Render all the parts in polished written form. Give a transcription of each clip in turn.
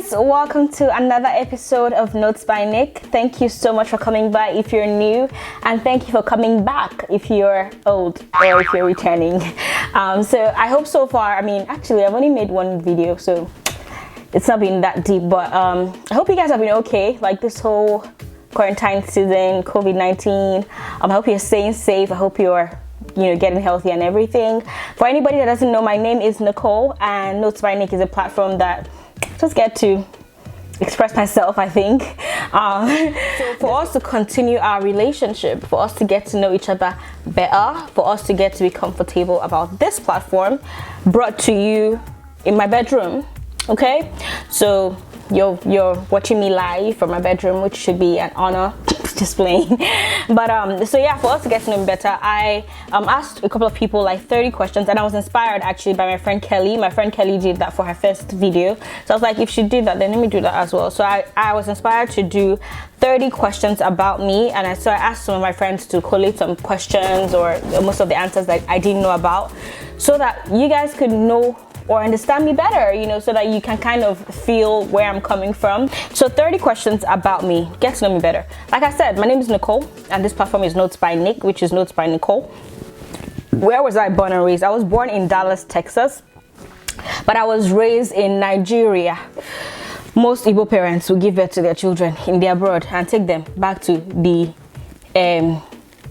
guys, welcome to another episode of Notes by Nick. Thank you so much for coming by if you're new, and thank you for coming back if you're old or if you're returning. So I hope so far, actually I've only made one video, so it's not been that deep, but I hope you guys have been okay, like this whole quarantine season, COVID-19. I hope you're staying safe. I hope you're getting healthy and everything. For anybody that doesn't know, my name is Nicole, and Notes by Nick is a platform that just get to express myself, I think. So for us to continue our relationship, for us to get to know each other better, for us to get to be comfortable about this platform, brought to you in my bedroom. Okay, so you're watching me live from my bedroom, which should be an honor. Just playing. But so yeah, for us to get to know me better, I asked a couple of people like 30 questions, and I was inspired actually by my friend Kelly. My friend Kelly did that for her first video, so I was like, if she did that, then let me do that as well. So I was inspired to do 30 questions about me, and so I asked some of my friends to collate some questions or most of the answers that I didn't know about, so that you guys could know or understand me better, so that you can kind of feel where I'm coming from. So 30 questions about me, get to know me better. Like I said, my name is Nicole, and this platform is Notes by Nick, which is Notes by Nicole. Where was I born and raised? I was born in Dallas, Texas, but I was raised in Nigeria. Most Igbo parents will give birth to their children in the abroad and take them back to the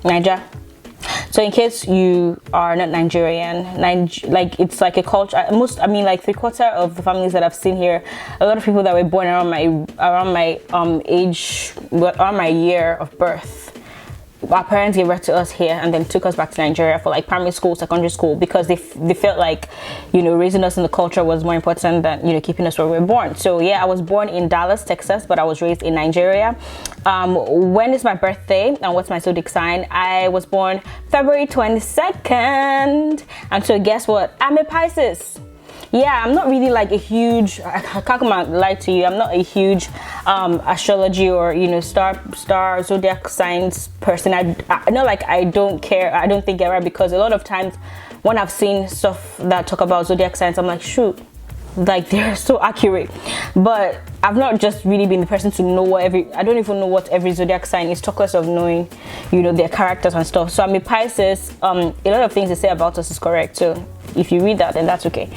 Niger. So in case you are not Nigerian, it's like a culture. Like 3/4 of the families that I've seen here, a lot of people that were born around my age, around my year of birth. Our parents gave birth to us here and then took us back to Nigeria for like primary school, secondary school, because they felt like, raising us in the culture was more important than, keeping us where we were born. So yeah, I was born in Dallas, Texas, but I was raised in Nigeria. When is my birthday and what's my zodiac sign? I was born February 22nd. And so guess what? I'm a Pisces. Yeah, I'm not really like a huge, I can't come out and lie to you, I'm not a huge astrology or, star zodiac signs person. I know, like, I don't care, I don't think they're right, because a lot of times when I've seen stuff that talk about zodiac signs, I'm like, shoot, like they're so accurate. But I've not just really been the person to know I don't even know what every zodiac sign is, talk less of knowing, their characters and stuff. So I'm a Pisces. A lot of things they say about us is correct. So if you read that, then that's okay.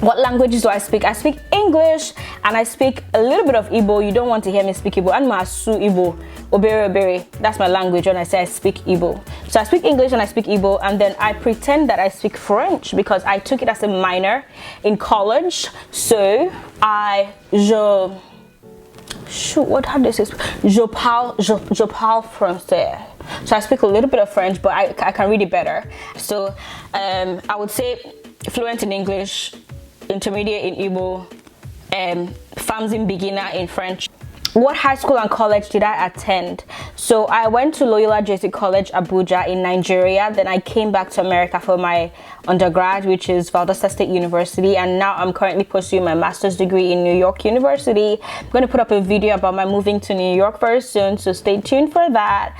What languages do I speak? I speak English, and I speak a little bit of Igbo. You don't want to hear me speak Igbo. I'm Masu Igbo. Obere. That's my language when I say I speak Igbo. So I speak English and I speak Igbo, and then I pretend that I speak French because I took it as a minor in college. So je parle français. So I speak a little bit of French, but I can read it better. So I would say fluent in English, intermediate in Igbo, Famzin beginner in French. What high school and college did I attend? So I went to Loyola JC College, Abuja in Nigeria. Then I came back to America for my undergrad, which is Valdosta State University. And now I'm currently pursuing my master's degree in New York University. I'm going to put up a video about my moving to New York very soon, so stay tuned for that.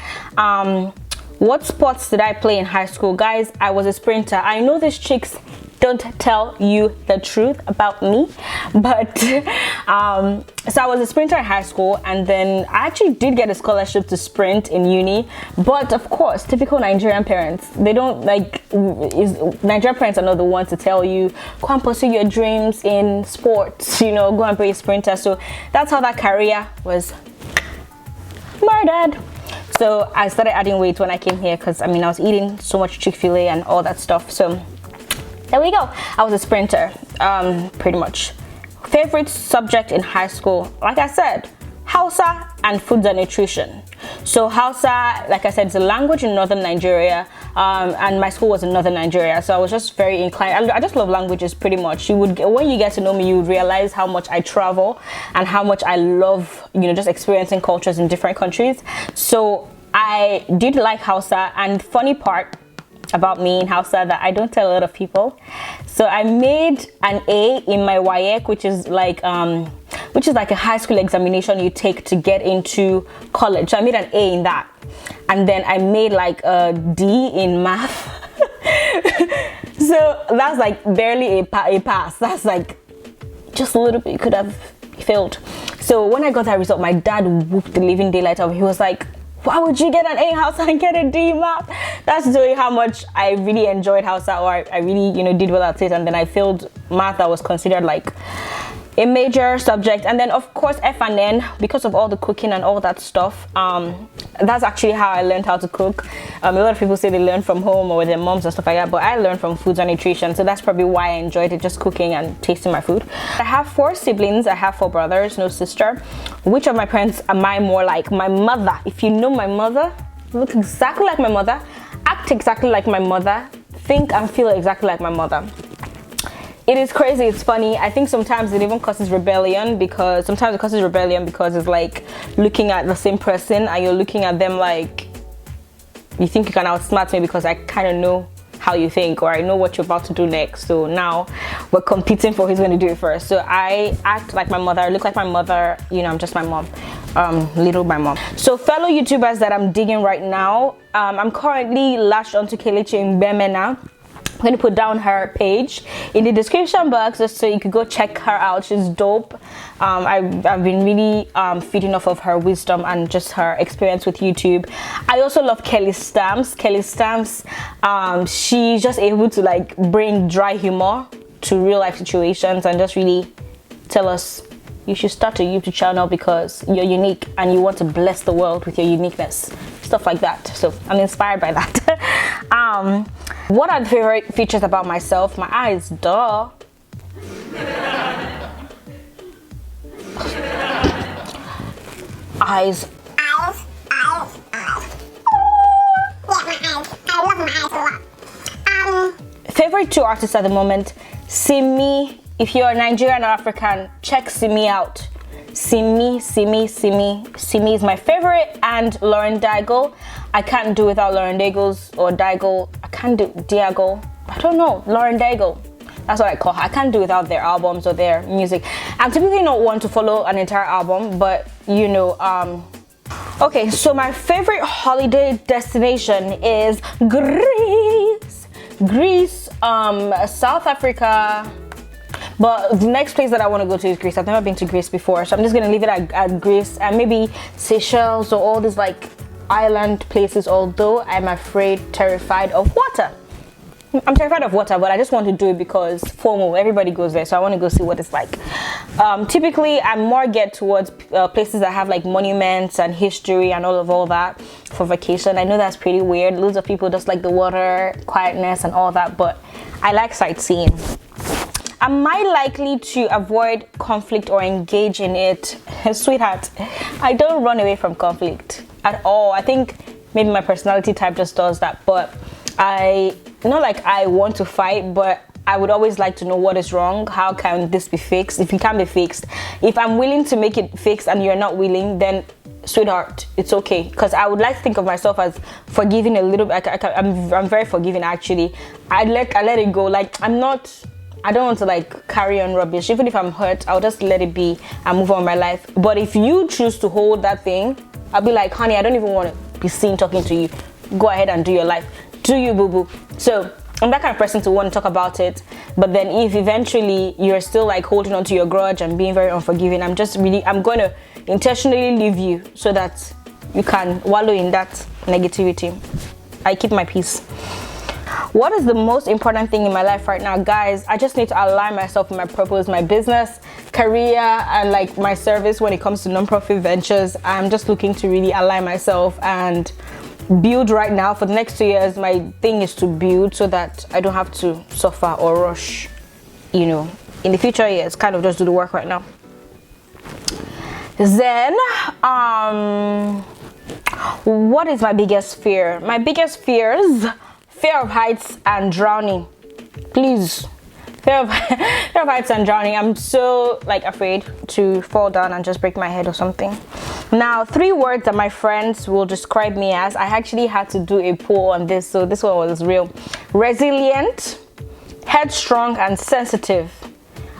What sports did I play in high school? Guys, I was a sprinter. I know these chicks don't tell you the truth about me, but so I was a sprinter in high school, and then I actually did get a scholarship to sprint in uni. But of course, typical Nigerian parents, they don't Nigerian parents are not the ones to tell you, go and pursue your dreams in sports, go and be a sprinter. So that's how that career was murdered. So I started adding weight when I came here, because I was eating so much Chick-fil-A and all that stuff. So there we go. I was a sprinter, pretty much. Favorite subject in high school, like I said, Hausa and foods and nutrition. So Hausa, like I said, is a language in northern Nigeria, and my school was in northern Nigeria, so I was just very inclined. I just love languages pretty much. When you get to know me, you would realize how much I travel and how much I love, just experiencing cultures in different countries. So I did like Hausa, and funny part about me in Hausa that I don't tell a lot of people. So I made an A in my WAEC, which is like a high school examination you take to get into college. So I made an A in that, and then I made like a D in math. So that's like barely a pass. That's like just a little bit could have failed. So when I got that result, my dad whooped the living daylight out of me. He was like, why would you get an A in Hausa and get a D math? That's showing how much I really enjoyed Hausa, or I really, did well at it, and then I failed math that was considered like a major subject. And then of course F&N, because of all the cooking and all that stuff. That's actually how I learned how to cook. A lot of people say they learn from home or with their moms and stuff like that, but I learned from Foods and Nutrition, so that's probably why I enjoyed it, just cooking and tasting my food. I have 4 siblings. I have 4 brothers, no sister. Which of my parents am I more like? My mother. If you know my mother, look exactly like my mother, act exactly like my mother, think and feel exactly like my mother. It is crazy, it's funny. I think sometimes it even causes rebellion, because it's like looking at the same person and you're looking at them like you think you can outsmart me because I kind of know how you think, or I know what you're about to do next. So now we're competing for who's going to do it first. So I act like my mother, I look like my mother, I'm just my mom, little my mom. So fellow YouTubers that I'm digging right now, I'm currently latched onto Kelechi Mbemena. I'm going to put down her page in the description box just so you could go check her out. She's dope. I've been really feeding off of her wisdom and just her experience with YouTube. I also love Kelly Stamps. Kelly Stamps, she's just able to like bring dry humor to real life situations and just really tell us you should start a YouTube channel because you're unique and you want to bless the world with your uniqueness. Stuff like that. So I'm inspired by that. What are the favorite features about myself? My eyes, duh. Eyes. Yeah, my eyes. I love my eyes a lot. Favorite 2 artists at the moment? Simi. If you're Nigerian or African, check Simi out. Simi is my favorite, and Lauren Daigle. I can't do without Lauren Daigle's, or Daigle. I can't do Diago. I don't know. Lauren Daigle. That's what I call her. I can't do without their albums or their music. I'm typically not one to follow an entire album, but okay, so my favorite holiday destination is Greece, South Africa. But the next place that I want to go to is Greece. I've never been to Greece before, so I'm just going to leave it at Greece, and maybe Seychelles or all these like island places, although I'm terrified of water. I'm terrified of water, but I just want to do it because FOMO, everybody goes there, so I want to go see what it's like. Typically, I'm more geared towards places that have like monuments and history and all that for vacation. I know that's pretty weird. Loads of people just like the water, quietness and all that, but I like sightseeing. Am I likely to avoid conflict or engage in it? Sweetheart, I don't run away from conflict at all. I think maybe my personality type just does that, but not like I want to fight, but I would always like to know what is wrong. How can this be fixed? If it can be fixed, if I'm willing to make it fixed and you're not willing, then sweetheart, it's okay. Because I would like to think of myself as forgiving a little bit. I'm very forgiving actually. I let it go. Like I don't want to like carry on rubbish. Even if I'm hurt, I'll just let it be and move on with my life. But if you choose to hold that thing, I'll be like, honey, I don't even want to be seen talking to you. Go ahead and do your life. Do you, boo-boo? So I'm that kind of person to want to talk about it. But then if eventually you're still like holding on to your grudge and being very unforgiving, I'm going to intentionally leave you so that you can wallow in that negativity. I keep my peace. What is the most important thing in my life right now? Guys, I just need to align myself with my purpose, my business, career, and like my service when it comes to non-profit ventures. I'm just looking to really align myself and build right now. For the next 2 years, my thing is to build so that I don't have to suffer or rush, in the future years, kind of just do the work right now. Then, what is my biggest fear? My biggest fears: fear of heights and drowning. Please, fear of heights and drowning. I'm so like afraid to fall down and just break my head or something. Now, 3 words that my friends will describe me as. I actually had to do a poll on this, so this one was real. Resilient, headstrong, and sensitive.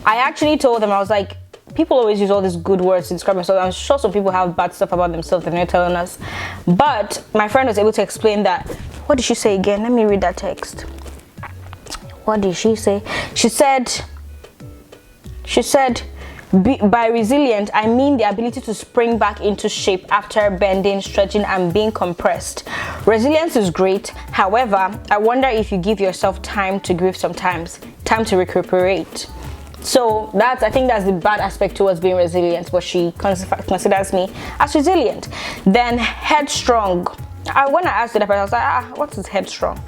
I actually told them, I was like, people always use all these good words to describe themselves. I'm sure some people have bad stuff about themselves that they're not telling us. But my friend was able to explain that. What did she say again? Let me read that text. What did she say? She said She said, by resilient, I mean the ability to spring back into shape after bending, stretching, and being compressed. Resilience is great. However, I wonder if you give yourself time to grieve sometimes, time to recuperate. So I think that's the bad aspect towards being resilient, but she considers me as resilient. Then headstrong. When I asked the person, I was like, what is headstrong?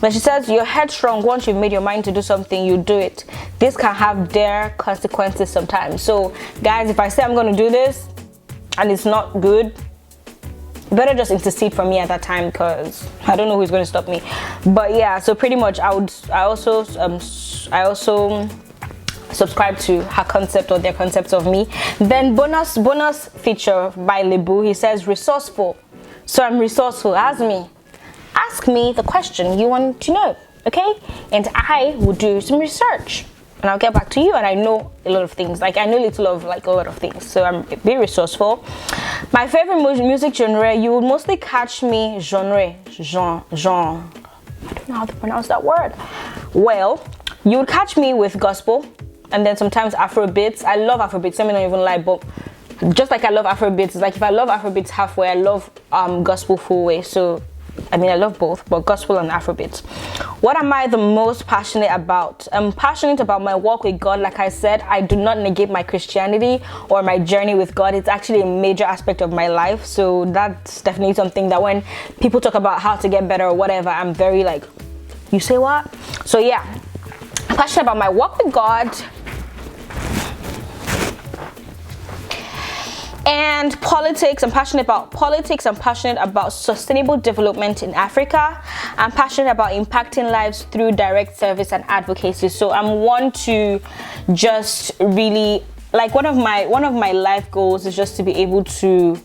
Then she says, you're headstrong. Once you've made your mind to do something, you do it. This can have their consequences sometimes. So guys, if I say I'm going to do this and it's not good, better just intercede for me at that time, because I don't know who's going to stop me. But yeah, so pretty much I also subscribe to her concept or their concept of me. Then bonus feature by Lebu. He says resourceful. So I'm resourceful. Ask me the question you want to know, okay? And I will do some research and I'll get back to you. And I know a lot of things. Like I know little of like a lot of things. So I'm very resourceful. My favorite music genre, you will mostly catch me genre. I don't know how to pronounce that word. Well, you would catch me with gospel and then sometimes Afrobeats. I love Afrobeats. Let me not even lie, but just like I love Afrobeats, it's like if I love Afrobeats halfway, I love gospel full way. So I mean, I love both, but gospel and Afrobeats. What am I the most passionate about? I'm passionate about my walk with God. Like I said, I do not negate my Christianity or my journey with God. It's actually a major aspect of my life. So that's definitely something that when people talk about how to get better or whatever, I'm very like, you say what? So yeah, I'm passionate about my walk with God. And politics. I'm passionate about politics. I'm passionate about sustainable development in Africa. I'm passionate about impacting lives through direct service and advocacy. So I'm one to just really like one of my life goals is just to be able to,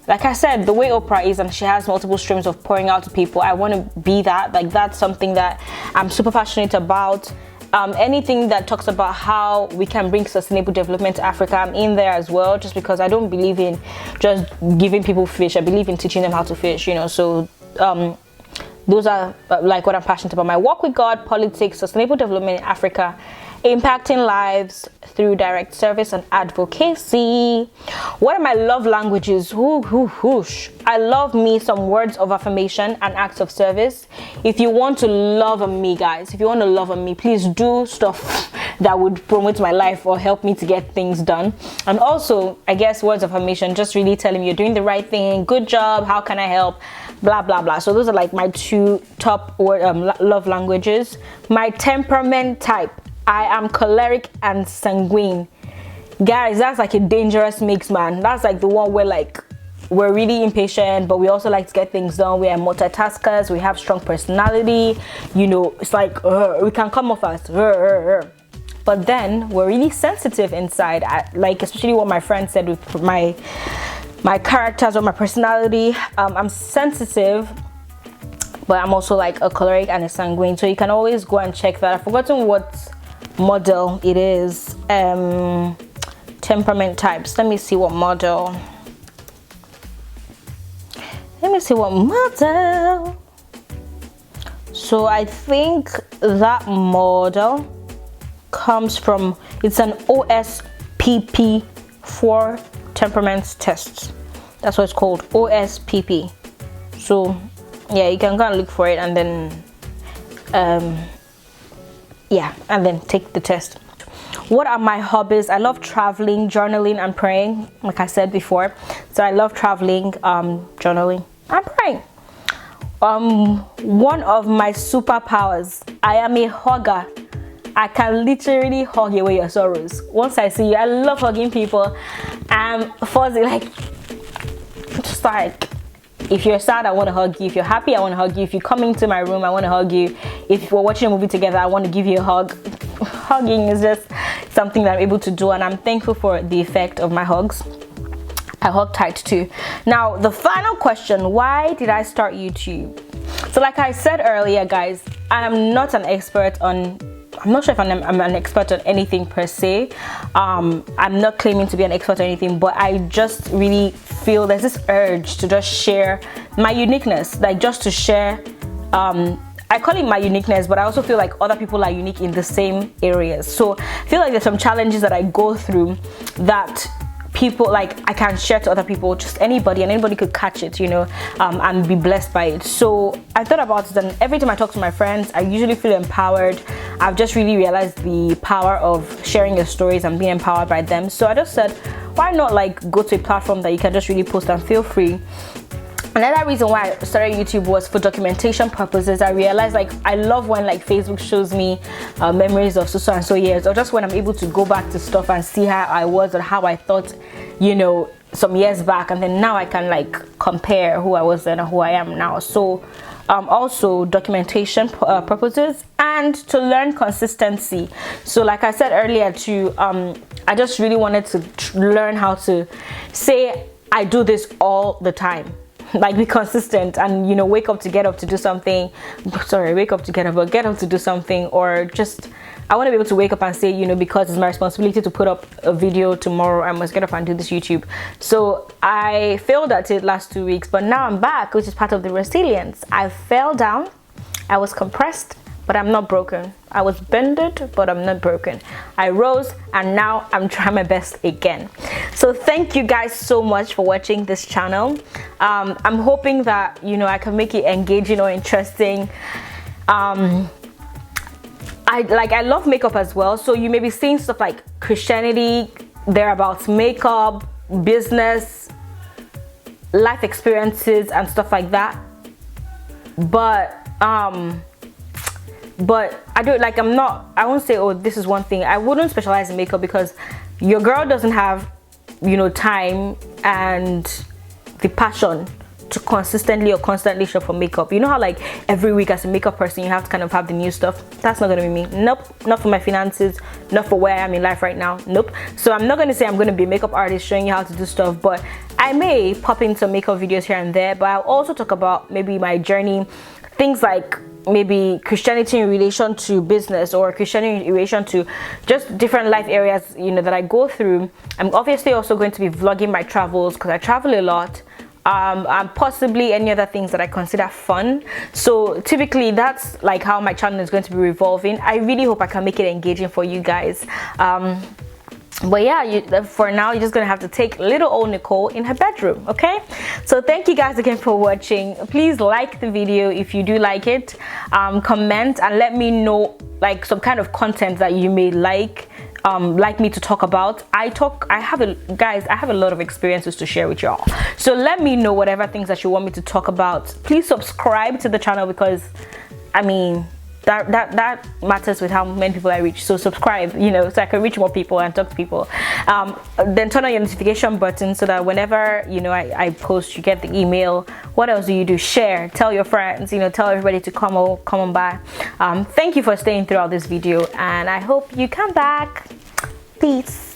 like I said, the way Oprah is and she has multiple streams of pouring out to people, I want to be that. Like that's something that I'm super passionate about. Anything that talks about how we can bring sustainable development to Africa, I'm in there as well, just because I don't believe in just giving people fish. I believe in teaching them how to fish, you know. So those are like what I'm passionate about. My walk with God, politics, sustainable development in Africa, impacting lives through direct service and advocacy. What are my love languages? Whoosh. I love me some words of affirmation and acts of service. If you want to love on me, guys, if you want to love on me, please do stuff that would promote my life or help me to get things done. And also, I guess words of affirmation, just really telling me you're doing the right thing, good job, how can I help, blah blah blah. So those are like my two top love languages. My temperament type, I am choleric and sanguine. Guys, that's like a dangerous mix, man. That's like the one where like we're really impatient, but we also like to get things done. We are multitaskers. We have strong personality. You know, it's like we can come off as but then we're really sensitive inside. Like especially what my friend said with my characters or my personality. I'm sensitive, but I'm also like a choleric and a sanguine. So you can always go and check that. I've forgotten what model it is. Temperament types. Let me see what model. So I think that model comes from, it's an OSPP 4 temperaments test. That's what it's called, OSPP. So yeah, you can go and look for it and then and then take the test. What are my hobbies? I love traveling, journaling, and praying, like I said before. So I love traveling, journaling, and praying. One of my superpowers, I am a hugger. I can literally hug away your sorrows. Once I see you, I love hugging people. I'm fuzzy, like, just like, if you're sad, I want to hug you. If you're happy, I want to hug you. If you come into my room, I want to hug you. If we're watching a movie together, I want to give you a hug. Hugging is just something that I'm able to do, and I'm thankful for the effect of my hugs. I hug tight too. Now, the final question, why did I start YouTube? So like I said earlier, guys, I am not an expert on, I'm not sure if I'm an expert on anything per se. I'm not claiming to be an expert on anything, but I just really feel there's this urge to just share my uniqueness, like just to share. I call it my uniqueness, but I also feel like other people are unique in the same areas. So I feel like there's some challenges that I go through that people like I can share to other people, just anybody, and anybody could catch it, you know, and be blessed by it. So I thought about it, and every time I talk to my friends, I usually feel empowered. I've just really realized the power of sharing your stories and being empowered by them. So I just said, why not like go to a platform that you can just really post and feel free. Another reason why I started YouTube was for documentation purposes. I realized like I love when like Facebook shows me memories of so and so years, or just when I'm able to go back to stuff and see how I was or how I thought, you know, some years back, and then now I can like compare who I was then and who I am now. So also documentation purposes, and to learn consistency. So like I said earlier too, I just really wanted to learn how to say I do this all the time. Like be consistent, and you know, wake up to get up to do something. Sorry, wake up to get up, but get up to do something. Or just I want to be able to wake up and say, you know, because it's my responsibility to put up a video tomorrow, I must get up and do this YouTube. So I failed at it last 2 weeks, but now I'm back, which is part of the resilience. I fell down, I was compressed, but I'm not broken. I was bended, but I'm not broken. I rose, and now I'm trying my best again. So thank you guys so much for watching this channel. I'm hoping that, you know, I can make it engaging or interesting. I love makeup as well. So you may be seeing stuff like Christianity, thereabouts, makeup, business, life experiences, and stuff like that. But I do like, I won't say, oh, this is one thing. I wouldn't specialize in makeup because your girl doesn't have, you know, time and the passion to consistently or constantly shop for makeup. You know how like every week as a makeup person you have to kind of have the new stuff? That's not gonna be me. Nope, not for my finances, not for where I am in life right now. Nope. So I'm not gonna say I'm gonna be a makeup artist showing you how to do stuff, but I may pop in some makeup videos here and there. But I'll also talk about maybe my journey, things like maybe Christianity in relation to business, or Christianity in relation to just different life areas, you know, that I go through. I'm obviously also going to be vlogging my travels because I travel a lot, and possibly any other things that I consider fun. So typically that's like how my channel is going to be revolving. I really hope I can make it engaging for you guys. But yeah, for now you're just gonna have to take little old Nicole in her bedroom, okay? So thank you guys again for watching. Please like the video if you do like it, comment and let me know like some kind of content that you may like me to talk about. I have a lot of experiences to share with y'all, so let me know whatever things that you want me to talk about. Please subscribe to the channel, because I mean that matters with how many people I reach. So subscribe, you know, so I can reach more people and talk to people. Then turn on your notification button so that whenever, you know, I post, you get the email. What else do? Share, tell your friends, you know, tell everybody to come on by. Thank you for staying throughout this video, and I hope you come back. Peace.